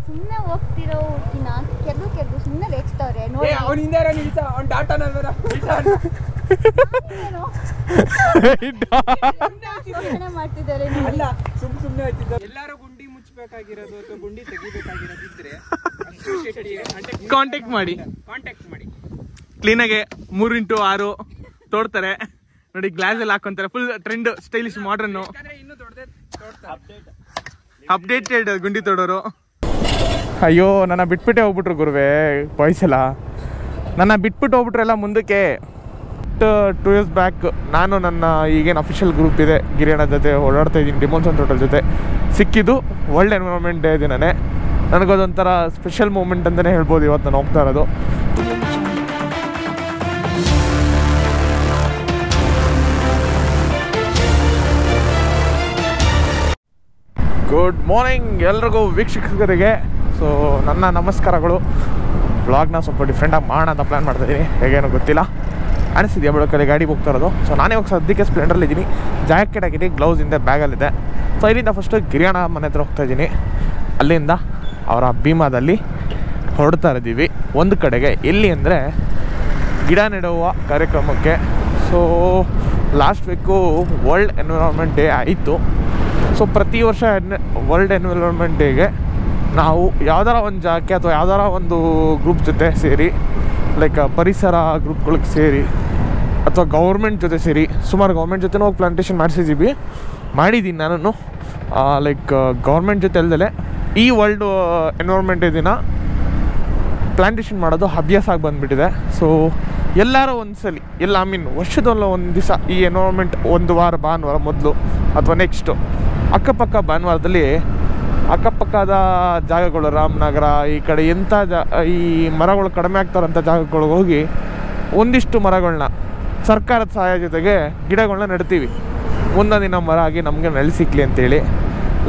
ಸುಮ್ಮನೆ ಹೋಗ್ತಿರೋ ಹುಡುಗಿನ ಕೆದ್ದು ಸುಮ್ಮನೆ ರೇಗಿಸ್ತವ್ರೆ ನೋಡಿ. ಅವನಿಂದ ಅವ್ನ ಡಾಟಾನ ಮಾಡ್ತಿದ್ದಾರೆ. ಅಲ್ಲ ಸುಮ್ಮನೆ ಹೋಗ್ತಿದ್ದಾರೆ. ಎಲ್ಲಾರು ಗುಂಡಿ ಮುಚ್ಚಬೇಕಾಗಿರೋದು ಅಥವಾ ಗುಂಡಿ ತೆಗಿಬೇಕಾಗಿರೋದು ಇದ್ರೆ ಕಾಂಟ್ಯಾಕ್ಟ್ ಮಾಡಿ ಕ್ಲೀನಾಗೆ 3x6 ತೋಡ್ತಾರೆ ನೋಡಿ. ಗ್ಲಾಸ್ ಎಲ್ಲ ಹಾಕೊಂತಾರೆ. Full trend, stylish, modern, updated ಗುಂಡಿ ತೋಡೋರು. ಅಯ್ಯೋ ನನ್ನ ಬಿಟ್ಬಿಟ್ಟೆ ಹೋಗ್ಬಿಟ್ರು ಗುರುವೆ ಬಾಯ್ಸ್ ಎಲ್ಲ. ನನ್ನ ಬಿಟ್ಬಿಟ್ಟು ಹೋಗ್ಬಿಟ್ರೆಲ್ಲ ಮುಂದಕ್ಕೆ. 2 years ಬ್ಯಾಕ್ ನಾನು ನನ್ನ ಈಗೇನು ಅಫಿಷಿಯಲ್ ಗ್ರೂಪ್ ಇದೆ ಗಿರಿಯಣ್ಣ ಜೊತೆ ಓಡಾಡ್ತಾ ಇದ್ದೀನಿ. ಡಿಮೋನ್ಸನ್ ಟೋಟಲ್ ಜೊತೆ ಸಿಕ್ಕಿದ್ದು ವರ್ಲ್ಡ್ ಎನ್ವಿರಾನ್ಮೆಂಟ್ ಡೇ ದಿನನೇ. ನನಗದೊಂಥರ ಸ್ಪೆಷಲ್ ಮೂಮೆಂಟ್ ಅಂತಲೇ ಹೇಳ್ಬೋದು ಇವತ್ತು ನಾನು ಹೋಗ್ತಾ ಇರೋದು. ಗುಡ್ ಮಾರ್ನಿಂಗ್ ಎಲ್ರಿಗೂ ವೀಕ್ಷಕರಿಗೆ. ಸೊ ನನ್ನ ನಮಸ್ಕಾರಗಳು. ವ್ಲಾಗ್ನ ಸ್ವಲ್ಪ ಡಿಫ್ರೆಂಟಾಗಿ ಮಾಡೋಣ ಅಂತ ಪ್ಲ್ಯಾನ್ ಮಾಡ್ತಾಯಿದ್ದೀನಿ. ಹೇಗೇನೋ ಗೊತ್ತಿಲ್ಲ, ಅನಿಸ್ತಿದೆಯಾ ಬೆಳಕಲ್ಲಿ ಗಾಡಿಗೆ ಹೋಗ್ತಾ ಇರೋದು. ಸೊ ನಾನೇ ಹೋಗಿ ಸದ್ಯಕ್ಕೆ ಸ್ಪ್ಲೆಂಡರಲ್ಲಿದ್ದೀನಿ. ಜಾಕೆಟ್ ಹಾಕಿದ್ದೀನಿ, ಗ್ಲೌಸ್ ಹಿಂದೆ ಬ್ಯಾಗಲ್ಲಿದೆ. ಸೊ ಇಲ್ಲಿಂದ ಫಸ್ಟು ಗಿರಿಯಣ್ಣ ಮನೆ ಹತ್ರ ಹೋಗ್ತಾಯಿದ್ದೀನಿ. ಅಲ್ಲಿಂದ ಅವರ ಭೀಮಾದಲ್ಲಿ ಹೊರಡ್ತಾ ಇದ್ದೀವಿ ಒಂದು ಕಡೆಗೆ. ಎಲ್ಲಿ ಅಂದರೆ ಗಿಡ ನೆಡುವ ಕಾರ್ಯಕ್ರಮಕ್ಕೆ. So last week world environment day ಆಯಿತು. ಸೊ ಪ್ರತಿ ವರ್ಷ ವರ್ಲ್ಡ್ ಎನ್ವಿರಾನ್ಮೆಂಟ್ ಡೇಗೆ ನಾವು ಯಾವ್ದಾರ ಒಂದು ಜಾಗಕ್ಕೆ ಅಥವಾ ಯಾವ್ದಾರ ಒಂದು ಗ್ರೂಪ್ ಜೊತೆ ಸೇರಿ, ಲೈಕ್ ಪರಿಸರ ಗ್ರೂಪ್ಗಳಿಗೆ ಸೇರಿ ಅಥವಾ ಗೌರ್ಮೆಂಟ್ ಜೊತೆ ಸೇರಿ, ಸುಮಾರು ಗೌರ್ಮೆಂಟ್ ಜೊತೆ ಹೋಗಿ ಪ್ಲಾಂಟೇಷನ್ ಮಾಡಿದ್ದೀನಿ ನಾನು. ಲೈಕ್ ಗೌರ್ಮೆಂಟ್ ಜೊತೆ ಅಲ್ಲದೆ ಈ ವರ್ಲ್ಡ್ ಎನ್ವಿರಾನ್ಮೆಂಟ್ ಡೇ ದಿನ ಪ್ಲಾಂಟೇಷನ್ ಮಾಡೋದು ಅಭ್ಯಾಸ ಆಗಿ ಬಂದುಬಿಟ್ಟಿದೆ. ಸೊ ಎಲ್ಲರೂ ಒಂದ್ಸಲಿ ವರ್ಷದಲ್ಲ ಒಂದು ದಿವಸ ಈ ಎನ್ವಿರಾನ್ಮೆಂಟ್ ಒಂದು ವಾರ ಭಾನುವಾರ ಮೊದಲು ಅಥವಾ ನೆಕ್ಸ್ಟು ಅಕ್ಕಪಕ್ಕ ಭಾನುವಾರದಲ್ಲಿ ಅಕ್ಕಪಕ್ಕದ ಜಾಗಗಳು, ರಾಮನಗರ ಈ ಕಡೆ ಎಂಥ ಈ ಮರಗಳು ಕಡಿಮೆ ಆಗ್ತಾರಂಥ ಜಾಗಗಳಿಗೆ ಹೋಗಿ ಒಂದಿಷ್ಟು ಮರಗಳನ್ನ ಸರ್ಕಾರದ ಸಹಾಯ ಜೊತೆಗೆ ಗಿಡಗಳನ್ನ ನೆಡ್ತೀವಿ. ಮುಂದೊಂದು ದಿನ ಮರ ಆಗಿ ನಮಗೆ ನೆಲೆ ಸಿಕ್ಕಲಿ ಅಂತೇಳಿ.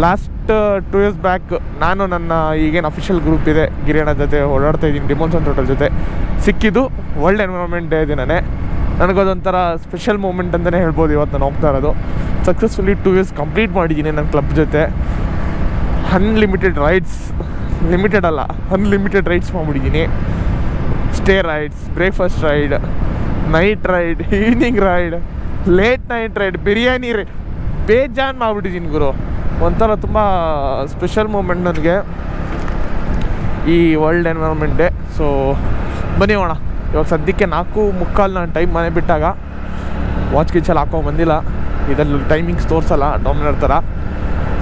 ಲಾಸ್ಟ್ 2 years ಬ್ಯಾಕ್ ನಾನು ನನ್ನ ಈಗೇನು ಅಫಿಷಿಯಲ್ ಗ್ರೂಪ್ ಇದೆ ಗಿರಿಯಣ್ಣ ಜೊತೆ ಓಡಾಡ್ತಾ ಇದ್ದೀನಿ. ಡಿಮೋನ್ಸನ್ ಟೋಟಲ್ ಜೊತೆ ಸಿಕ್ಕಿದ್ದು ವರ್ಲ್ಡ್ ಎನ್ವಿರಾನ್ಮೆಂಟ್ ಡೇ ದಿನನೇ. ನನಗದೊಂಥರ ಸ್ಪೆಷಲ್ ಮೂಮೆಂಟ್ ಅಂತಲೇ ಹೇಳ್ಬೋದು ಇವತ್ತು ನಾನು ಹೋಗ್ತಾ ಇರೋದು. ಸಕ್ಸಸ್ಫುಲಿ 2 years ಕಂಪ್ಲೀಟ್ ಮಾಡಿದ್ದೀನಿ ನನ್ನ ಕ್ಲಬ್ ಜೊತೆ. ಅನ್ಲಿಮಿಟೆಡ್ ರೈಡ್ಸ್, ಲಿಮಿಟೆಡ್ ಅಲ್ಲ ಅನ್ಲಿಮಿಟೆಡ್ ರೈಡ್ಸ್ ಮಾಡಿಬಿಟ್ಟಿದ್ದೀನಿ. Stay rides, breakfast ride, night ride, evening ride, late night ride, biryani ride, ಬೇಜಾನ್ ಮಾಡಿಬಿಟ್ಟಿದ್ದೀನಿ ಗುರು. ಒಂಥರ ತುಂಬ ಸ್ಪೆಷಲ್ ಮೂಮೆಂಟ್ ನನಗೆ ಈ ವರ್ಲ್ಡ್ ಎನ್ವಿರಾನ್ಮೆಂಟ್ ಡೇ. ಸೊ ಬನ್ನಿ ಹೋಣ. ಇವಾಗ ಸದ್ಯಕ್ಕೆ 4:45 ನಾನು ಟೈಮ್ ಮನೆ ಬಿಟ್ಟಾಗ. ವಾಚ್ ಗಿಚ್ಚಲ್ಲಿ ಹಾಕೊಂಬಂದಿಲ್ಲ, ಇದರಲ್ಲಿ ಟೈಮಿಂಗ್ಸ್ ತೋರಿಸಲ್ಲ ಡಾಮಿನರ್ ಥರ.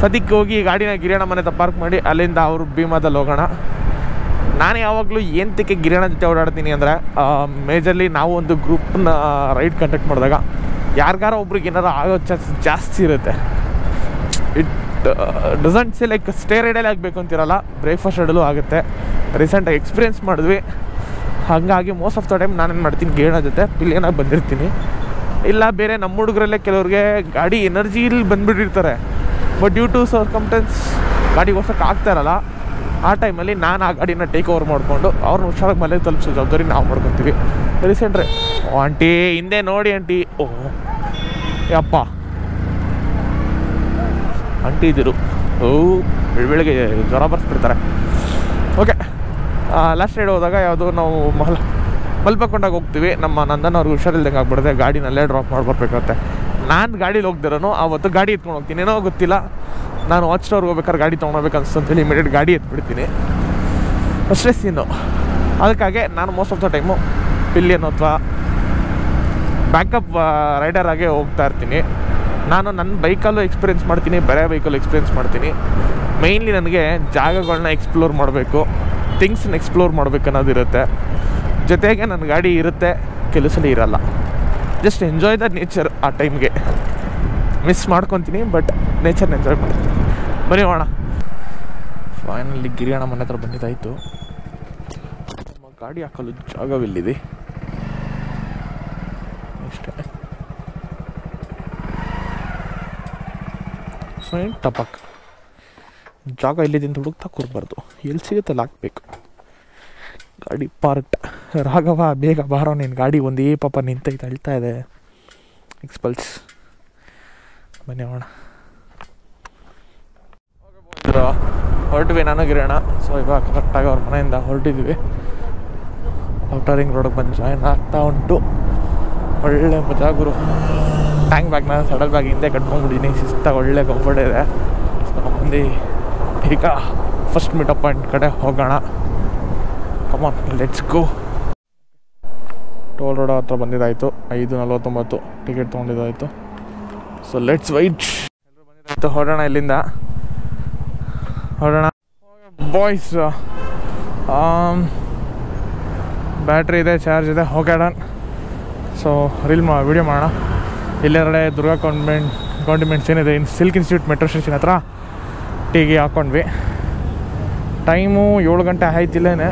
ಸದ್ಯಕ್ಕೆ ಹೋಗಿ ಗಾಡಿನ ಗಿರಿಯಣ್ಣ ಮನೆ ಹತ್ರ ಪಾರ್ಕ್ ಮಾಡಿ ಅಲ್ಲಿಂದ ಅವರು ಭೀಮಾದಲ್ಲಿ ಹೋಗೋಣ. ನಾನು ಯಾವಾಗಲೂ ಏನಕ್ಕೆ ಗಿರಿಯಣ್ಣ ಜೊತೆ ಓಡಾಡ್ತೀನಿ ಅಂದರೆ, ಮೇಜರ್ಲಿ ನಾವು ಒಂದು ಗ್ರೂಪ್ನ ರೈಡ್ ಕಂಡಕ್ಟ್ ಮಾಡಿದಾಗ ಯಾರಿಗಾರ ಒಬ್ರಿಗೆ ಏನಾರು ಆಗೋ ಚಾನ್ಸಸ್ ಜಾಸ್ತಿ ಇರುತ್ತೆ. It doesn't say like stay ರೈಡಲ್ಲಿ ಆಗಬೇಕು ಅಂತಿರಲ್ಲ, ಬ್ರೇಕ್ಫಾಸ್ಟ್ ರೈಡಲ್ಲೂ ಆಗುತ್ತೆ. ರೀಸೆಂಟಾಗಿ ಎಕ್ಸ್ಪೀರಿಯೆನ್ಸ್ ಮಾಡಿದ್ವಿ. ಹಾಗಾಗಿ ಮೋಸ್ಟ್ ಆಫ್ ದ ಟೈಮ್ ನಾನೇನು ಮಾಡ್ತೀನಿ, ಗಿರಿಯಣ್ಣ ಜೊತೆ ಪಿಲಿಯನಾಗಿ ಬಂದಿರ್ತೀನಿ. ಇಲ್ಲ ಬೇರೆ ನಮ್ಮ ಹುಡುಗರಲ್ಲೇ ಕೆಲವ್ರಿಗೆ ಗಾಡಿ ಎನರ್ಜಿಲಿ ಬಂದುಬಿಟ್ಟಿರ್ತಾರೆ, ಬಟ್ ಡ್ಯೂ ಟು ಸರ್ಕಮ್ಟೆನ್ಸ್ ಗಾಡಿ ಓಡ್ಸೋಕ್ಕೆ ಆಗ್ತಾ ಇರಲ್ಲ. ಆ ಟೈಮಲ್ಲಿ ನಾನು ಆ ಗಾಡಿನ ಟೇಕ್ ಓವರ್ ಮಾಡಿಕೊಂಡು ಅವ್ರನ್ನ ಹುಷಾರಾಗಿ ಮನೆ ತಲುಪಿಸೋ ಜವಾಬ್ದಾರಿ ನಾವು ಮಾಡ್ಕೊತೀವಿ. ರೀಸೆಂಟ್ರಿ ಆಂಟಿ ಹಿಂದೆ ನೋಡಿ ಆಂಟಿ, ಓಹ್ ಯಪ್ಪ ಆಂಟಿ ಇದ್ದರು, ಬೆಳಗ್ಗೆ ಜ್ವರ ಬರ್ಸ್ಬಿಡ್ತಾರೆ. ಓಕೆ, ಲಾಸ್ಟ್ ರೈಡ್ ಹೋದಾಗ ಯಾವುದೋ ನಾವು ಮಲ್ಪಕೊಂಡಾಗ ಹೋಗ್ತೀವಿ. ನಮ್ಮ ನಂದನ್ ಅವ್ರಿಗೆ ಹುಷಾರಿಲ್ದಂಗೆ ಆಗ್ಬಿಡುತ್ತೆ, ಗಾಡಿನಲ್ಲೇ ಡ್ರಾಪ್ ಮಾಡ್ಬರ್ಬೇಕಾಗುತ್ತೆ. ನಾನು ಗಾಡೀಲಿ ಹೋಗ್ದಿರೋನು ಅವತ್ತು ಗಾಡಿ ಎತ್ಕೊಂಡು ಹೋಗ್ತೀನಿ. ಏನೋ ಗೊತ್ತಿಲ್ಲ, ನಾನು ವಾಚ್ ಸ್ಟೋರ್ಗೆ ಹೋಗ್ಬೇಕಾದ್ರೆ ಗಾಡಿ ತೊಗೊಳ್ಬೇಕು ಅನ್ಸ್ತಂತೇಳಿ ಇಮಿಡಿಯೇಟ್ ಗಾಡಿ ಎತ್ಬಿಡ್ತೀನಿ. ಅಷ್ಟೇ ಸೀನು. ಅದಕ್ಕಾಗೆ ನಾನು most of the time pillion ಅಥವಾ ಬ್ಯಾಕಪ್ ರೈಡರ್ ಆಗೇ ಹೋಗ್ತಾ ಇರ್ತೀನಿ. ನಾನು ನನ್ನ ಬೈಕಲ್ಲೂ ಎಕ್ಸ್ಪೀರಿಯೆನ್ಸ್ ಮಾಡ್ತೀನಿ, ಬೇರೆ ಬೈಕಲ್ಲೂ ಎಕ್ಸ್ಪೀರಿಯೆನ್ಸ್ ಮಾಡ್ತೀನಿ. ಮೇಯ್ನ್ಲಿ ನನಗೆ ಜಾಗಗಳನ್ನ ಎಕ್ಸ್ಪ್ಲೋರ್ ಮಾಡಬೇಕು, ಥಿಂಗ್ಸ್ನ ಎಕ್ಸ್ಪ್ಲೋರ್ ಮಾಡಬೇಕು ಅನ್ನೋದಿರುತ್ತೆ. ಜೊತೆಗೆ ನನ್ನ ಗಾಡಿ ಇರುತ್ತೆ, ಕೆಲಸಲ್ಲಿ ಇರಲ್ಲ. Just enjoy the nature. ಆ ಟೈಮ್ಗೆ ಮಿಸ್ ಮಾಡ್ಕೊತೀನಿ, ಬಟ್ ನೇಚರ್ನ ಎಂಜಾಯ್ ಮಾಡ್ತೀನಿ. ಬನ್ನಿ ಹೋಣ. ಫೈನಲಿ ಗಿರಿಯಣ್ಣ ಮನೆ ಹತ್ರ ಬಂದಿದ್ದಾಯಿತು. ನಮ್ಮ ಗಾಡಿ ಹಾಕಲು ಜಾಗವಿಲ್ಲಿದೆ ಅಷ್ಟೇ. ಫೈನ್ ಟಪಕ್ ಜಾಗ ಇಲ್ಲಿದಿಂದ ಹುಡುಕ್ತಾ ಕೂರ್ಬಾರ್ದು, ಎಲ್ಲಿ ಸಿಗುತ್ತೆ ಅಲ್ಲಿ ಹಾಕ್ಬೇಕು. ಗಾಡಿ ಪಾರ್ಟ್. ರಾಘವ ಬೇಗ ಬಾರೋ, ನಿನ್ನ ಗಾಡಿ ಒಂದೇ ಪಾಪ ನಿಂತೈತೆ, ಅಳ್ತಾ ಇದೆ. ಎಕ್ಸ್ಪಲ್ಸ್. ಬನ್ನಿ ಹೋಣ. ಹೊರಟ್ವಿ ನಾನು ಗಿರೋಣ. ಸೊ ಇವಾಗ ಕರೆಕ್ಟಾಗಿ ಅವ್ರ ಮನೆಯಿಂದ ಹೊರಟಿದ್ವಿ. ಔಟರ್ ರಿಂಗ್ ರೋಡಿಗೆ ಬಂದು ಜಾಯಿನ್ ಆಗ್ತಾ ಉಂಟು. ಒಳ್ಳೆ ಮಜಾ ಗುರು. ಟ್ಯಾಂಕ್ ಬ್ಯಾಗ್ನ ಸಡಲ್ ಬ್ಯಾಗ್ ಹಿಂದೆ ಕಟ್ಕೊಂಡ್ಬಿಟ್ಟಿನಿ. ಶಿಸ್ತಾಗಿ ಒಳ್ಳೆ ಕಂಫರ್ಟ್ ಇದೆ. ಸೊ ಮಂದಿ ಈಗ ಫಸ್ಟ್ ಮೀಟಪ್ ಪಾಯಿಂಟ್ ಕಡೆ ಹೋಗೋಣ. Come on let's go. Toll road ಹತ್ರ ಬಂದಿದ್ದಾಯಿತು. 5:49 ಟಿಕೆಟ್ ತೊಗೊಂಡಿದ್ದಾಯಿತು. So let's wait. ಎಲ್ಲರೂ ಬಂದಿದ್ದಾಯಿತು, ಹೊರಡೋಣ ಇಲ್ಲಿಂದ. ಹೊರಡೋಣ ಬಾಯ್ಸ್. ಬ್ಯಾಟ್ರಿ ಇದೆ, ಚಾರ್ಜ್ ಇದೆ, ಹೋಗೋಣ. ಸೊ ವಿಡಿಯೋ ಮಾಡೋಣ. ಇಲ್ಲೆರಡೆ ದುರ್ಗಾ ಕಾಂಡಿಮೆಂಟ್ಸ್ ಏನಿದೆ ಸಿಲ್ಕ್ ಇನ್ಸ್ಟಿಟ್ಯೂಟ್ ಮೆಟ್ರೋ ಸ್ಟೇಷನ್ ಹತ್ರ ಟೀಗೆ ಹಾಕ್ಕೊಂಡ್ವಿ. ಟೈಮು 7 ಗಂಟೆ ಆಯ್ತಿಲ್ಲೇನೆ.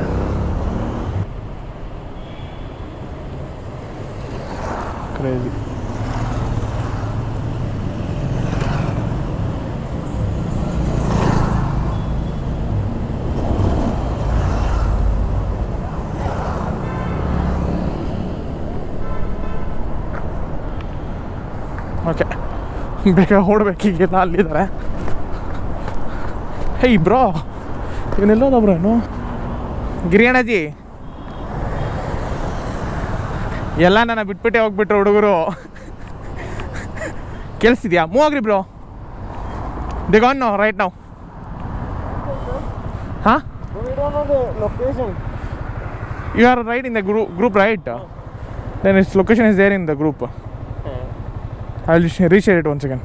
ಕ್ರೇಜಿ. ಓಕೆ, ಬೇಗ ಓಡ್ಬೇಕೀಗೆಲ್ಲ. ಅಲ್ಲಿದ್ದಾರೆ. ಹೇ ಬ್ರೋ, ಇವನ್ನೆಲ್ಲೋದ ಬ್ರೋನು? ಗಿರಿಯಣ್ಣಜಿ ಎಲ್ಲ ನನ್ನ ಬಿಟ್ಬಿಟ್ಟೆ ಹೋಗ್ಬಿಟ್ರು ಹುಡುಗರು. ಕೇಳಿಸ್ತಿದ್ಯಾ? ಮೂವ್ ಆಗ್ರಿ bro. They gone no right now. ಹಾಂ, you are right in the group right? Then its location is there in the group. I will reshare it once again.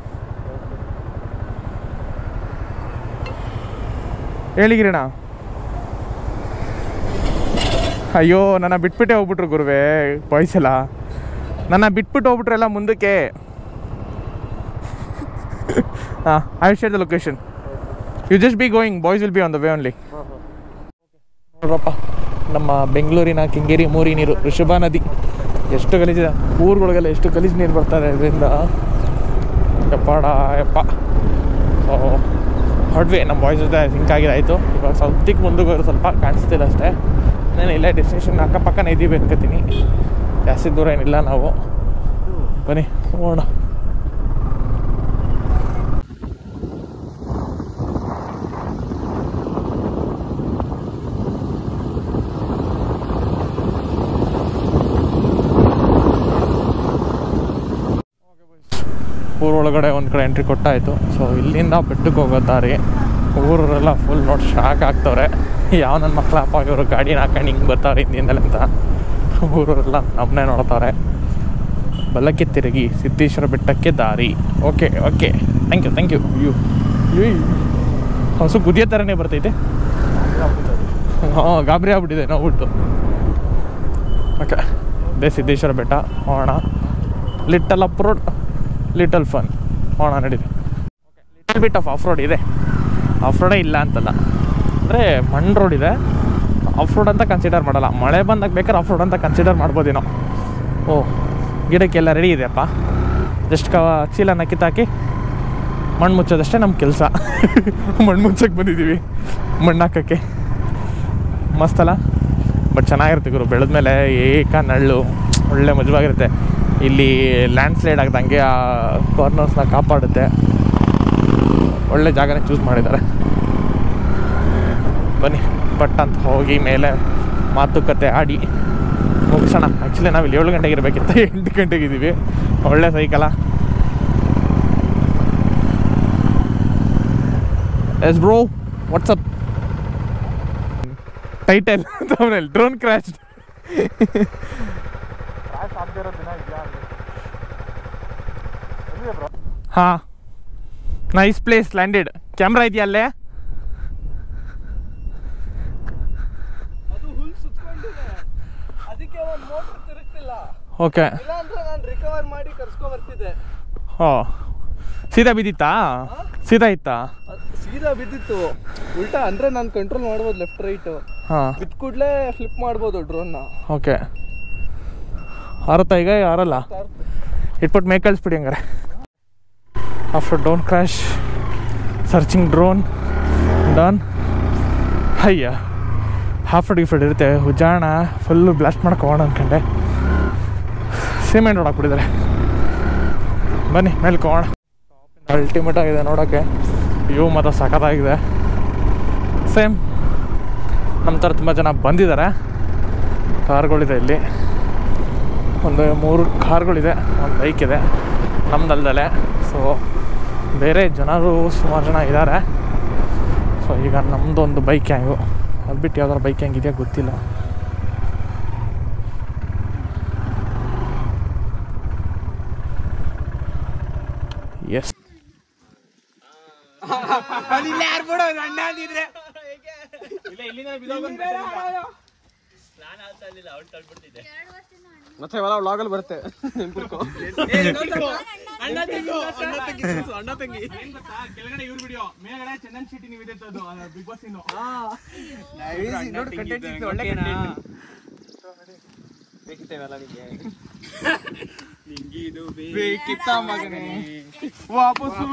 ಹೇಳಿಗಿರಣ. ಅಯ್ಯೋ, ನನ್ನ ಬಿಟ್ಬಿಟ್ಟೆ ಹೋಗ್ಬಿಟ್ರು ಗುರುವೇ ಬಾಯ್ಸ್ ಎಲ್ಲ. ನನ್ನ ಬಿಟ್ಬಿಟ್ಟು ಹೋಗ್ಬಿಟ್ರು ಎಲ್ಲ ಮುಂದಕ್ಕೆ. ಹಾಂ, I will share the location. You just be going, boys will be on the way only. ನೋಡ್ರಪ್ಪ, ನಮ್ಮ ಬೆಂಗಳೂರಿನ ಕೆಂಗೇರಿ ಮೂರಿ ನೀರು, ಋಷಭ ನದಿ ಎಷ್ಟು ಗಲೀಜಿದೆ. ಊರುಗಳಿಗೆಲ್ಲ ಎಷ್ಟು ಗಲೀಜು ನೀರು ಬರ್ತಾರೆ ಇದರಿಂದ. ಯಪ್ಪಾಡ ಯಪ್ಪ. ಸೊ ಹೊರಡ್ವಿ. ನಮ್ಮ ಬಾಯ್ಸ್ ಜೊತೆ ಸಿಂಕ್ ಆಗಿದ್ದಾಯಿತು. ಇವಾಗ ಸೌತಿಗೆ ಮುಂದಕ್ಕೆ ಹೋದ್ರು, ಸ್ವಲ್ಪ ಕಾಣಿಸ್ತಿಲ್ಲ ಅಷ್ಟೇ. ನಾನು ಇಲ್ಲೇ ಡೆಸ್ಟಿನೇಷನ್ ಅಕ್ಕಪಕ್ಕನೇ ಇದ್ದೀವಿ ಅನ್ಕೋತೀನಿ. ಜಾಸ್ತಿ ದೂರ ಏನಿಲ್ಲ ನಾವು. ಬನ್ನಿ ಹೋಗೋಣ. ಊರೊಳಗಡೆ ಒಂದು ಕಡೆ ಎಂಟ್ರಿ ಕೊಟ್ಟಾಯಿತು. ಸೊ ಇಲ್ಲಿಂದ ಬೆಟ್ಟಕ್ಕೆ ಹೋಗೋ ದಾರಿ. ಊರವರೆಲ್ಲ ಫುಲ್ ನೋಡಿ ಶಾಕ್ ಆಗ್ತವ್ರೆ. ಯಾವ ನನ್ನ ಮಕ್ಕಳಪ್ಪ ಇವರು ಗಾಡಿನ ಹಾಕೊಂಡು ಹಿಂಗೆ ಬರ್ತಾವ್ರೆ ಹಿಂದಿಂದಲೇ ಅಂತ. ಊರವರೆಲ್ಲ ನಮ್ಮನ್ನೇ ನೋಡ್ತಾರೆ. ಬಲಕ್ಕೆ ತಿರುಗಿ ಸಿದ್ದೇಶ್ವರ ಬೆಟ್ಟಕ್ಕೆ ದಾರಿ. Okay okay, thank you. ಹೊಸ ಕುದಿಯೋ ಥರನೇ ಬರ್ತೈತೆ. ಹಾಂ, ಗಾಬರಿ ಆಗ್ಬಿಟ್ಟಿದೆ ನೋಡ್ಬಿಟ್ಟು. ಓಕೆ, ಇದೇ ಸಿದ್ದೇಶ್ವರ ಬೆಟ್ಟ. ಹೋಗೋಣ. Little approved, little fun. ಹೋಗೋಣ ನಡೀರಿ. Little bit of of road ಇದೆ. ಆಫ್ ರೋಡೇ ಇಲ್ಲ ಅಂತಲ್ಲ, ಅಂದರೆ ಮಣ್ಣು ರೋಡ್ ಇದೆ. ಆಫ್ ರೋಡ್ ಅಂತ ಕನ್ಸಿಡರ್ ಮಾಡಲ್ಲ. ಮಳೆ ಬಂದಾಗ ಬೇಕಾದ್ರೆ ಆಫ್ ರೋಡ್ ಅಂತ ಕನ್ಸಿಡರ್ ಮಾಡ್ಬೋದೇನೋ. ಓಹ್, ಗಿಡಕ್ಕೆಲ್ಲ ರೆಡಿ ಇದೆಯಪ್ಪ. ಜಸ್ಟ್ ಚೀಲನ ಕಿತ್ತಾಕಿ ಮಣ್ಣು ಮುಚ್ಚೋದಷ್ಟೇ ನಮ್ಮ ಕೆಲಸ. ಮಣ್ಣು ಮುಚ್ಚಕ್ಕೆ ಬಂದಿದ್ದೀವಿ, ಮಣ್ಣು ಹಾಕೋಕ್ಕೆ. ಮಸ್ತಲ್ಲ, ಬಟ್ ಚೆನ್ನಾಗಿರುತ್ತೆ ಗುರು. ಬೆಳೆದ್ಮೇಲೆ ನಳ್ಳು ಒಳ್ಳೆ ಮಜವಾಗಿರುತ್ತೆ. ಇಲ್ಲಿ ಲ್ಯಾಂಡ್ ಸ್ಲೈಡ್ ಆಗದಂಗೆ ಆ ಕಾರ್ನರ್ಸ್ನ ಕಾಪಾಡುತ್ತೆ. ಒಳ್ಳೆ ಜಾಗನೇ ಚೂಸ್ ಮಾಡಿದ್ದಾರೆ. ಬನ್ನಿ ಪಟ್ ಅಂತ ಹೋಗಿ ಮೇಲೆ ಮಾತುಕತೆ ಆಡಿ ಮುಗಿಸೋಣ. ಆ್ಯಕ್ಚುಲಿ ನಾವು ಇಲ್ಲಿ 7 ಗಂಟೆಗೆ ಇರಬೇಕಿತ್ತು, 8 ಗಂಟೆಗೆ ಇದ್ದೀವಿ. ಒಳ್ಳೆ ಸೈಕಲ. ಎಸ್ ಬ್ರೋ, ವಾಟ್ಸಪ್ ಟೈಟಲ್ ತಮ್ಮನೇಲಿ ಡ್ರೋನ್ ಕ್ರ್ಯಾಶ್. ಹಾಂ, ನೈಸ್ ಪ್ಲೇಸ್ ಲ್ಯಾಂಡೆಡ್. ಕ್ಯಾಮ್ರಾ ಇದೆಯಾ ಅಲ್ಲೇ? ಓಕೆ, ಹಾಂ. ಸೀದಾ ಬಿದ್ದಿತ್ತಾ? ಸೀದಾ ಇತ್ತಾ? ಸೀದಾ ಬಿದ್ದಿತ್ತು. ಉಲ್ಟಾ ಅಂದ್ರೆ ನಾನು ಕಂಟ್ರೋಲ್ ಮಾಡ್ಬೋದು, ಲೆಫ್ಟ್ ರೈಟ್. ಹಾಂ, ಬಿದ್ದ ಕೂಡಲೇ ಫ್ಲಿಪ್ ಮಾಡ್ಬೋದು ಡ್ರೋನ್ನ. ಓಕೆ. ಹಾರುತ್ತಾ ಈಗ? ಯಾರಲ್ಲ ಇಟ್ಬಿಟ್ಟು ಮೇ ಕಳಿಸ್ಬಿಡಿ ಹಂಗಾರೆ. After drone crash, searching drone done. ಅಯ್ಯ, ಹಾಫ್ ಡಿಫ್ರೆಡ್ ಇರುತ್ತೆ. ಹುಜಾಣ ಫುಲ್ಲು ಬ್ಲಾಸ್ಟ್ ಮಾಡಕ್ಕೆ ಹೋಗೋಣ ಅಂದ್ಕೊಂಡೆ. ಸಿಮೆಂಟ್ ಹೊಡಾಕ್ಬಿಟ್ಟಿದ್ದಾರೆ. ಬನ್ನಿ ಮೇಲ್ಕೋಣ. ಅಲ್ಟಿಮೇಟ್ ಆಗಿದೆ ನೋಡೋಕ್ಕೆ. ವ್ಯೂ ಮಾತ್ರ ಸಖತ್ತಾಗಿದೆ. ಸೇಮ್ ನಮ್ಮ ಥರ ತುಂಬ ಜನ ಬಂದಿದ್ದಾರೆ. ಕಾರ್ಗಳಿದೆ ಇಲ್ಲಿ, ಒಂದು 3 ಕಾರ್ಗಳಿದೆ, ಒಂದು ಬೈಕ್ ಇದೆ ನಮ್ದಲ್ದಲೆ. ಸೊ ಬೇರೆ ಜನರು ಸುಮಾರು ಜನ ಇದ್ದಾರೆ. ಸೊ ಈಗ ನಮ್ಮದೊಂದು ಬೈಕ್ ಹ್ಯಾಂಗು, ಅದು ಬಿಟ್ಟು ಯಾವ್ದಾರು ಬೈಕ್ ಹ್ಯಾಂಗಿದೆಯಾ ಗೊತ್ತಿಲ್ಲ. ಎಸ್ ಮತ್ತೆ ವ್ಲಾಗಲ್ಲಿ ಬರುತ್ತೆ. ಕೆಳಗಡೆ ಇವ್ರ ವಿಡಿಯೋ, ಮೇಲ್ಗಡೆ ಚಂದನ್ ಶೆಟ್ಟಿ ನೀವು ಇದೆ ಬಿಗ್ ಬಾಸ್ ಇನ್ನು ಬೇಕಿತ್ತೇವಲ್ಲ ನಿಂಗಿದು ಬೇಕಿತ್ತ ಮಗನೇ ವಾಪಸ್ಸು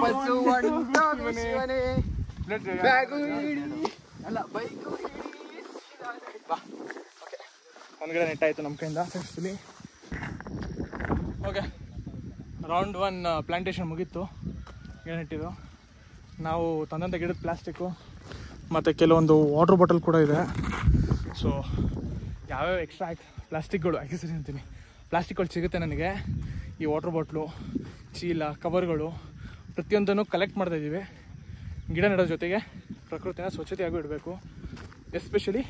ಒಂದ್ಗಡೆ ನೆಟ್ ಆಯಿತು ನಮ್ಮ ಕೈಯಿಂದ ಸಕ್ಸಸ್ಫುಲಿ. ಓಕೆ, ರೌಂಡ್ 1 ಪ್ಲಾಂಟೇಶನ್ ಮುಗೀತು. ಗಿಡ ನೆಟ್ಟಿದ್ದು ನಾವು ತಂದಂಥ ಗಿಡದ ಪ್ಲಾಸ್ಟಿಕ್ಕು ಮತ್ತು ಕೆಲವೊಂದು ವಾಟರ್ ಬಾಟಲ್ ಕೂಡ ಇದೆ. ಸೊ ಯಾವ್ಯಾವ ಎಕ್ಸ್ಟ್ರಾ ಪ್ಲಾಸ್ಟಿಕ್ಗಳು ಆಕ್ಸೆಸರಿ ಅಂತೀನಿ, ಪ್ಲಾಸ್ಟಿಕ್ಗಳು ಸಿಗುತ್ತೆ ನನಗೆ. ಈ ವಾಟರ್ ಬಾಟ್ಲು, ಚೀಲ, ಕವರ್ಗಳು ಪ್ರತಿಯೊಂದನ್ನು ಕಲೆಕ್ಟ್ ಮಾಡ್ತಾಯಿದ್ದೀವಿ. ಗಿಡ ನೆಡೋ ಜೊತೆಗೆ ಪ್ರಕೃತಿನ ಸ್ವಚ್ಛತೆಯಾಗೂ ಇಡಬೇಕು, ಎಸ್ಪೆಷಲಿ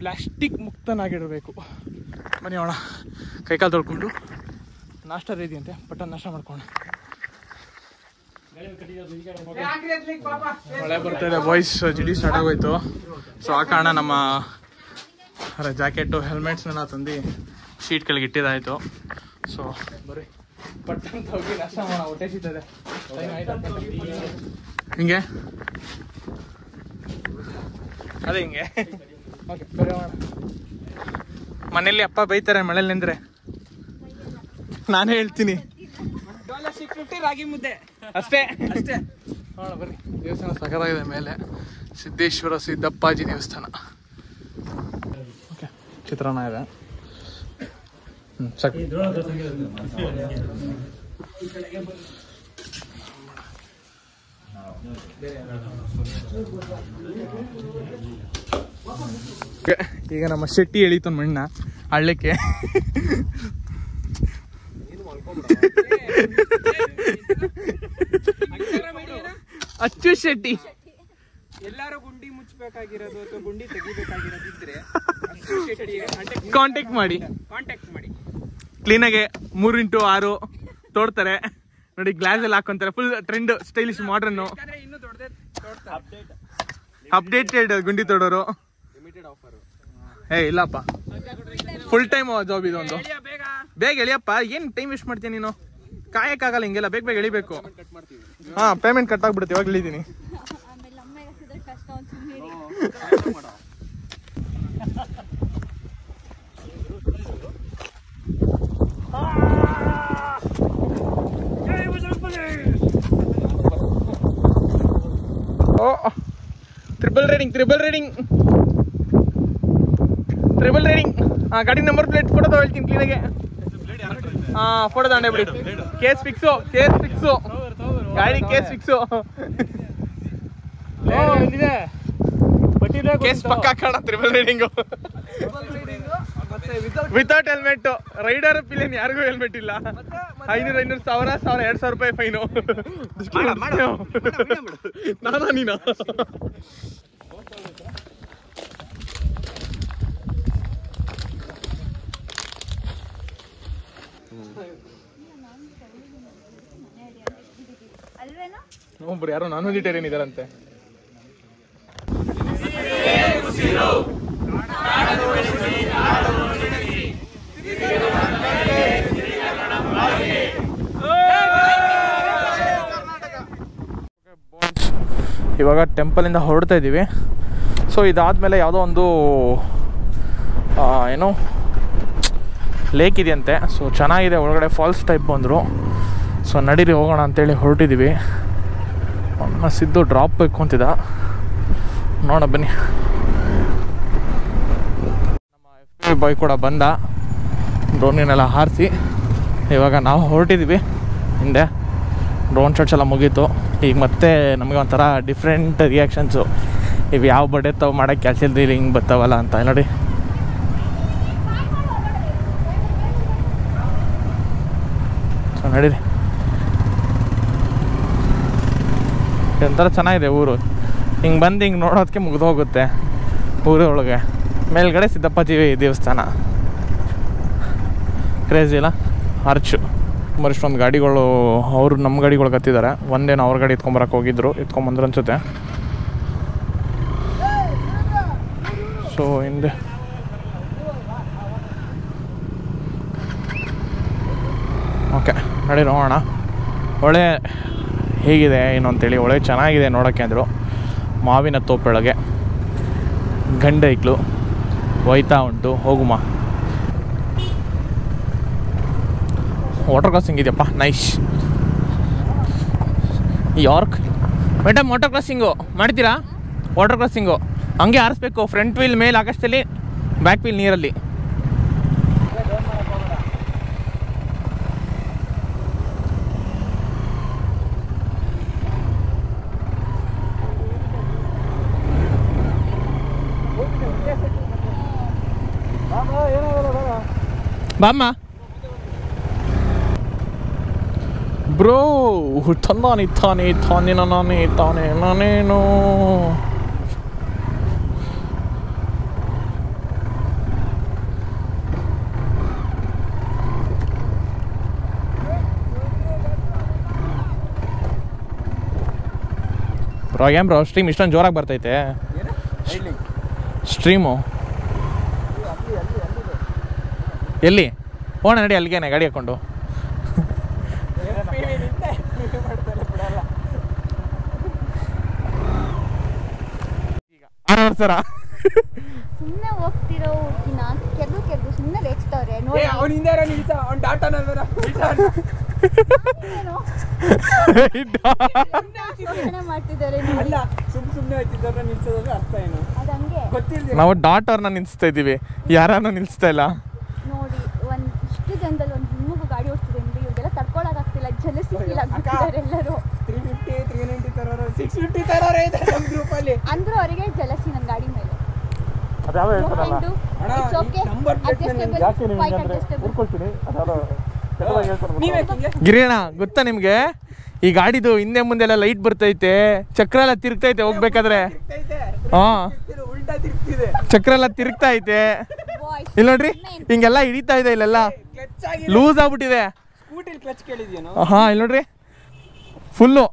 ಪ್ಲಾಸ್ಟಿಕ್ ಮುಕ್ತನಾಗಿಡಬೇಕು. ಬನ್ನಿ ಅವಣ ಕೈಕಾಲು ತೊಳ್ಕೊಂಡು ನಾಷ್ಟ ರೆಡಿ ಅಂತೆ, ಪಟ್ಟ ನಾಷ್ಟ ಮಾಡ್ಕೊಂಡು. ಮಳೆ ಬರ್ತಾಯಿದೆ ಬಾಯ್ಸ್, ಜಿಡಿ ಸ್ಟಾರ್ಟ್ ಆಗೋಯ್ತು. ಸೊ ಆ ಕಾರಣ ನಮ್ಮ ಜಾಕೆಟು ಹೆಲ್ಮೆಟ್ಸ್ನೆಲ್ಲ ತಂದು ಶೀಟ್ ಕೆಳಗೆ ಇಟ್ಟಿದ್ದಾಯಿತು. ಸೊ ಬರ್ರಿ ಪಟ್ಟಂತ ಹೋಗಿ ನಾಷ್ಟ ಮಾಡೋಣ, ಹೊಟ್ಟೆ ಸಿಗ್ತದೆ. ಹಿಂಗೆ ಅದೇ ಹಿಂಗೆ. ಓಕೆ ಬರೀ ಮಾಡೋಣ. ಮನೇಲಿ ಅಪ್ಪ ಬೈತಾರೆ ಮಳೇಲಿ ನಿಂದ್ರೆ, ನಾನೇ ಹೇಳ್ತೀನಿ ರಾಗಿ ಮುದ್ದೆ ಅಷ್ಟೇ ಅಷ್ಟೇ. ನೋಡ ಬರ್ರಿ, ದೇವಸ್ಥಾನ ಸಖತ್ತಾಗಿದೆ ಮೇಲೆ, ಸಿದ್ದೇಶ್ವರ ಸಿದ್ದಪ್ಪಾಜಿ ದೇವಸ್ಥಾನ. ಓಕೆ, ಚಿತ್ರಾನ್ನ ಇದೆ. ಸಾಕು. ಈಗ ನಮ್ಮ ಶೆಟ್ಟಿ ಎಳೀತು ಮಣ್ಣ ಹಳ್ಳಕ್ಕೆ. ಅಚ್ಚು ಶೆಟ್ಟಿ ಎಲ್ಲಾರು ಗುಂಡಿ ಮುಚ್ಚಬೇಕಾಗಿರೋದು ಅಥವಾ ಗುಂಡಿ ತೆಗಿಬೇಕಾಗಿರೋದಿದ್ರೆ ಕಾಂಟ್ಯಾಕ್ಟ್ ಮಾಡಿ ಕ್ಲೀನಾಗೆ 3x6 ತೋಡ್ತಾರೆ ನೋಡಿ. ಗ್ಲಾಸ್ ಎಲ್ಲ ಹಾಕೊಂತಾರೆ, full trend, stylish, modern, updated ಗುಂಡಿ ತೋಡೋರು. ಇಲ್ಲಪ್ಪ, ಫುಲ್ ಟೈಮ್ ಜಾಬ್ ಇದೊಂದು. ಬೇಗ ಎಳಿಯಪ್ಪ, ಏನ್ ಟೈಮ್ ವೇಸ್ಟ್ ಮಾಡ್ತೀನಿ ನೀನು? ಕಾಯಕ್ಕಾಗಲ್ಲ ಹಿಂಗೆಲ್ಲ, ಬೇಗ ಬೇಗ ಎಳಿಬೇಕು. ಹಾ, ಪೇಮೆಂಟ್ ಕಟ್ ಆಗ್ಬಿಡುತ್ತೆ, ಇವಾಗ ಇಳಿದೀನಿ. Triple riding. ಗಾಡಿ ನಂಬರ್ ಪ್ಲೇಟ್ ಫೋಟೋ ತಗೊಳ್ತೀನಿ ಕ್ಲೀನಾಗೆ. ಫೋಟೋ ತಗೊಂಡೆ ಬಿಡಿ. ಕೇಸ್ ಫಿಕ್ಸು ಗಾಡಿ, ಕೇಸ್ ಫಿಕ್ಸು. ಕೇಸ್ ಪಕ್ಕ ಕಾಣ. Triple riding without helmet. Rider pillion ಯಾರಿಗೂ ಹೆಲ್ಮೆಟ್ ಇಲ್ಲ. 500, 1000, 2,000 ರೂಪಾಯಿ ಫೈನು. ನಾನಾ ನೀನಾ? ಒಬ್ರು ಯಾರೋ ನಾನ್ ವೆಜಿಟೇರಿಯನ್ ಇದಾರಂತೆ. ಇವಾಗ ಟೆಂಪಲಿಂದ ಹೊರಡ್ತಾ ಇದ್ದೀವಿ. ಸೊ ಇದಾದಮೇಲೆ ಯಾವುದೋ ಒಂದು ಏನೋ ಲೇಕ್ ಇದೆಯಂತೆ. ಸೊ ಚೆನ್ನಾಗಿದೆ, ಒಳಗಡೆ ಫಾಲ್ಸ್ ಟೈಪ್ ಬಂದರು. ಸೊ ನಡೀರಿ ಹೋಗೋಣ ಅಂತೇಳಿ ಹೊರಟಿದ್ದೀವಿ. ಸಿದ್ದು ಡ್ರಾಪ್ ಬೇಕು ಅಂತಿದ್ದ, ನೋಡ ಬನ್ನಿ. ನಮ್ಮ FPV ಬಾಯ್ ಕೂಡ ಬಂದ, ಡ್ರೋನಿನೆಲ್ಲ ಹಾರಿಸಿ. ಇವಾಗ ನಾವು ಹೊರಟಿದ್ದೀವಿ. ಹಿಂದೆ ಡ್ರೋನ್ ಶಾಟ್ಸ್ ಎಲ್ಲ ಮುಗೀತು. ಈಗ ಮತ್ತೆ ನಮಗೆ ಒಂಥರ ಡಿಫ್ರೆಂಟ್ ರಿಯಾಕ್ಷನ್ಸು. ಇವು ಯಾವ ಬಡೆ ತಾವು ಮಾಡೋಕ್ಕೆ ಕೆಲಸ ಇಲ್ದಿಲ್ಲ ಹಿಂಗೆ ಬರ್ತಾವಲ್ಲ ಅಂತ ನೋಡಿ. ಸೊ ನಡೀರಿ, ಒಂಥರ ಚೆನ್ನಾಗಿದೆ ಊರು. ಹಿಂಗೆ ಬಂದು ಹಿಂಗೆ ನೋಡೋದಕ್ಕೆ ಮುಗಿದೋಗುತ್ತೆ ಊರೊಳಗೆ. ಮೇಲ್ಗಡೆ ಸಿದ್ದಪ್ಪಾಜಿ ದೇವಸ್ಥಾನ ಕ್ರೇಜ್ ಇಲ್ಲ. ಆರ್ಚು ಸುಮಾರು ಇಷ್ಟೊಂದು ಗಾಡಿಗಳು ಅವರು ನಮ್ಮ ಗಾಡಿಗಳು ಕತ್ತಿದ್ದಾರೆ. ಒಂದೇನು ಅವ್ರ ಗಾಡಿ ಎತ್ಕೊಂಬರಕ್ಕೆ ಹೋಗಿದ್ರು, ಎತ್ಕೊಂಬಂದ್ರು ಅನ್ಸುತ್ತೆ. ಸೊ ಹಿಂದೆ ಓಕೆ ನಡಿ ನೋಡೋಣ ಹೊಳೆ ಹೇಗಿದೆ ಏನು ಅಂತೇಳಿ. ಹೊಳೆ ಚೆನ್ನಾಗಿದೆ ನೋಡೋಕ್ಕೆ ಅಂದರು. ಮಾವಿನ ತೋಪೊಳಗೆ ಗಂಡೈಕ್ಳು ಒಯ್ತಾ ಉಂಟು. ಹೋಗುಮ. ವಾಟರ್ ಕ್ರಾಸಿಂಗ್ ಇದೆಯಪ್ಪ, ನೈಸ್. ಯಾರ್ಕ್ ಮೇಡಮ್ ವಾಟರ್ ಕ್ರಾಸಿಂಗು ಮಾಡ್ತೀರಾ? ವಾಟರ್ ಕ್ರಾಸಿಂಗು ಹಂಗೆ ಆರಿಸ್ಬೇಕು. ಫ್ರಂಟ್ ವೀಲ್ ಮೇಲೆ ಆಕಾಶದಲ್ಲಿ, ಬ್ಯಾಕ್ ವೀಲ್ ನೀರಲ್ಲಿ. ಬಾಮ್ಮ ಬ್ರೋ. ತಂದಾನೆ ತಾನೆ ತಾನೆ ನಾನೇ ತಾನೆ ನಾನೇನು. ಬ್ರೋ ಏನು ಬ್ರೋ ಸ್ಟ್ರೀಮ್ ಇಷ್ಟೊಂದು ಜೋರಾಗಿ ಬರ್ತೈತೆ? ಸ್ಟ್ರೀಮು ಎಲ್ಲಿ? ಹೋಣ ನಡಿ ಅಲ್ಲಿಗೇನೆ ಗಾಡಿ ಹಾಕ್ಕೊಂಡು. ಸರ ಸುಮ್ಮನೆ ಹೋಗ್ತಿರೋ ಹುಡುಗಿನ ಕೆದ್ದು ಸುಮ್ಮನೆ ರೇಗಿಸ್ತವ್ರೆ ನೋಡಿ. ಮಾಡ್ತಿದ್ದಾರೆ ನಾವು ಡಾಟರ್ನ ನಿಲ್ಸ್ತಾ ಇದ್ದೀವಿ, ಯಾರನ್ನ ನಿಲ್ಸ್ತಾ ಇಲ್ಲ ನೋಡಿ. ಒಂದ್ ಇಷ್ಟು ಜನದಲ್ಲಿ ಒಂದು ಹೆಣ್ಮಗು ಗಾಡಿ ಓಡಿಸ್ತಿದೆ ಅಂದ್ರೆ ಇವ್ರಿಗೆಲ್ಲ ತಡ್ಕೊಳಕ್ ಆಗ್ತಿಲ್ಲ. ಜಲಸಿ ಫೀಲ್ ಆಗ್ತಿದ್ದಾರೆ ಎಲ್ಲರೂ. 350 390 ತರೋರು 650 ತರೋರು ಇದೆ ನಮ್ಮ ಗ್ರೂಪ್ ಅಲ್ಲಿ. ಅಂದ್ರೂ ಅವರಿಗೆ ಜಲಸಿ ನನ್ನ ಗಾಡಿ ಮೇಲೆ. ಅದಾವ ಹೇಳ್ತಾರಲ್ಲ It's okay. Adjustable, quite adjustable. ಗಿರಿಯಣ್ಣ ಗೊತ್ತಾ ನಿಮ್ಗೆ ಈ ಗಾಡಿದು ಹಿಂದೆ ಮುಂದೆಲ್ಲ ಲೈಟ್ ಬರ್ತೈತೆ, ಚಕ್ರ ಎಲ್ಲ ತಿರುಗ್ತೈತೆ ಹೋಗ್ಬೇಕಾದ್ರೆ. ಹಾ ಚಕ್ರ ಎಲ್ಲ ತಿರುಗ್ತಾ ಐತೆ ಇಲ್ಲಿ ನೋಡ್ರಿ, ಹಿಂಗೆಲ್ಲ ಹಿಡಿತಾ ಇದೆ, ಇಲ್ಲೆಲ್ಲ ಲೂಸ್ ಆಗ್ಬಿಟ್ಟಿದೆ. ಹಾ ಇಲ್ಲಿ ನೋಡ್ರಿ ಫುಲ್ಲು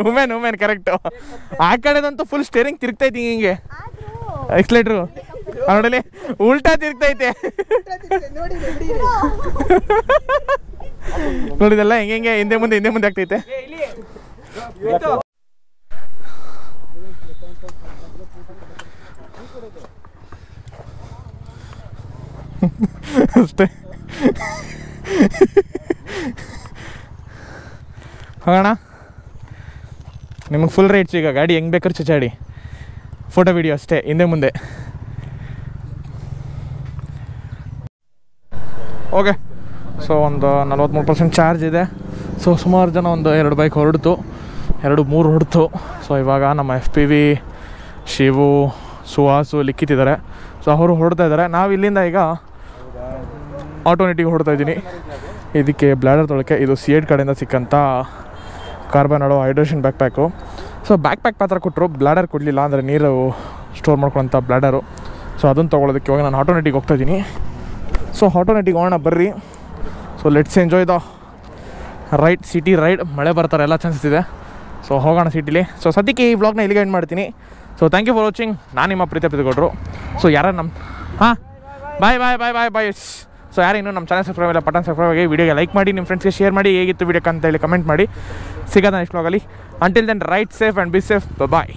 ವುಮೆನ್ ಕರೆಕ್ಟು. ಆ ಕಡೆದಂತೂ ಫುಲ್ ಸ್ಟೇರಿಂಗ್ ತಿರುಗ್ತೈತಿ ಹಿಂಗೆ, ಎಕ್ಸ್ಲೇಟ್ರು ನೋಡಲಿ ಉಲ್ಟಾ ತಿರುಗ್ತೈತೆ ನೋಡಿದೆಲ್ಲ ಹೆಂಗೆ ಹಿಂದೆ ಮುಂದೆ ಆಗ್ತೈತೆ. ಅಷ್ಟೇ ಹೋಗೋಣ. ನಿಮಗೆ ಫುಲ್ ರೈಟ್ಸ್ ಈಗ ಗಾಡಿ ಹೆಂಗೆ ಬೇಕಾದ್ರೆ ಚಚಾಡಿ, ಫೋಟೋ ವಿಡಿಯೋ ಅಷ್ಟೇ ಹಿಂದೆ ಮುಂದೆ. ಓಕೆ ಸೊ ಒಂದು 43% ಚಾರ್ಜ್ ಇದೆ. ಸೊ ಸುಮಾರು ಜನ ಒಂದು 2 ಬೈಕ್ ಹೊರಡ್ತು, 2-3 ಹೊರಡ್ತು. ಸೊ ಇವಾಗ ನಮ್ಮ FPV ಶಿವು ಸುಹಾಸು ಲಿಕ್ಕಿತಿದ್ದಾರೆ. ಸೊ ಅವರು ಹೊರಡ್ತಾ ಇದ್ದಾರೆ. ನಾವು ಇಲ್ಲಿಂದ ಈಗ ಆಟೋನೆಟಿಗೆ ಹೊರಡ್ತಾ ಇದ್ದೀನಿ. ಇದಕ್ಕೆ ಬ್ಲ್ಯಾಡರ್ ತೊಳಕ್ಕೆ ಇದು C8 ಕಡೆಯಿಂದ ಸಿಕ್ಕಂಥ ಕಾರ್ಬನ್ ಆಡೋ hydration back pack. So back pack ಮಾತ್ರ ಕೊಟ್ಟರು, ಬ್ಲ್ಯಾಡರ್ ಕೊಡಲಿಲ್ಲ, ಅಂದರೆ ನೀರು ಸ್ಟೋರ್ ಮಾಡ್ಕೊಳ್ಳೋಂಥ ಬ್ಲ್ಯಾಡರು. ಸೊ ಅದನ್ನು ತೊಗೊಳೋದಕ್ಕೆ ಇವಾಗ ನಾನು ಆಟೋನೆಟಿಗೆ ಹೋಗ್ತಾಯಿದ್ದೀನಿ. ಸೊ ಆಟೋನೆಟಿಗೆ ಹೋಗೋಣ ಬರ್ರಿ. So let's enjoy the ride, city ride. ಮಳೆ ಬರ್ತಾರೆ, ಎಲ್ಲ ಚಾನ್ಸಸ್ ಇದೆ. ಸೊ ಹೋಗೋಣ ಸಿಟಿಲಿ. ಸೊ ಸದ್ಯಕ್ಕೆ ಈ ವ್ಲಾಗ್ನ ಇಲ್ಲಿಗೆ ಎಂಡ್ ಮಾಡ್ತೀನಿ. So thank you for watching. ನಾನು ನಿಮ್ಮ ಪ್ರೀತಿ ಕೊಟ್ಟರು. ಸೊ ಯಾರು ನಮ್ಮ ಬಾಯ್. ಸೊ ಯಾರು ಇನ್ನೂ ನಮ್ಮ ಚಾನಲ್ ಸಬ್ಸ್ಕ್ರೈಬ್ ಇಲ್ಲ, ಪಟನ್ ಸಬ್ಸ್ಕ್ರೈಬ್ ಆಗಿ, ವಿಡಿಯೋಗೆ ಲೈಕ್ ಮಾಡಿ, ನಿಮ್ಮ ಫ್ರೆಂಡ್ಸ್ಗೆ ಶೇರ್ ಮಾಡಿ, ಹೇಗಿತ್ತು ವಿಡಿಯೋ ಅಂತ ಹೇಳಿ ಕಮೆಂಟ್ ಮಾಡಿ. ಸಿಗೋದ ನೆಕ್ಸ್ಟ್ ವ್ಲಾಗಲ್ಲಿ. Until then ride safe and be safe. Bye.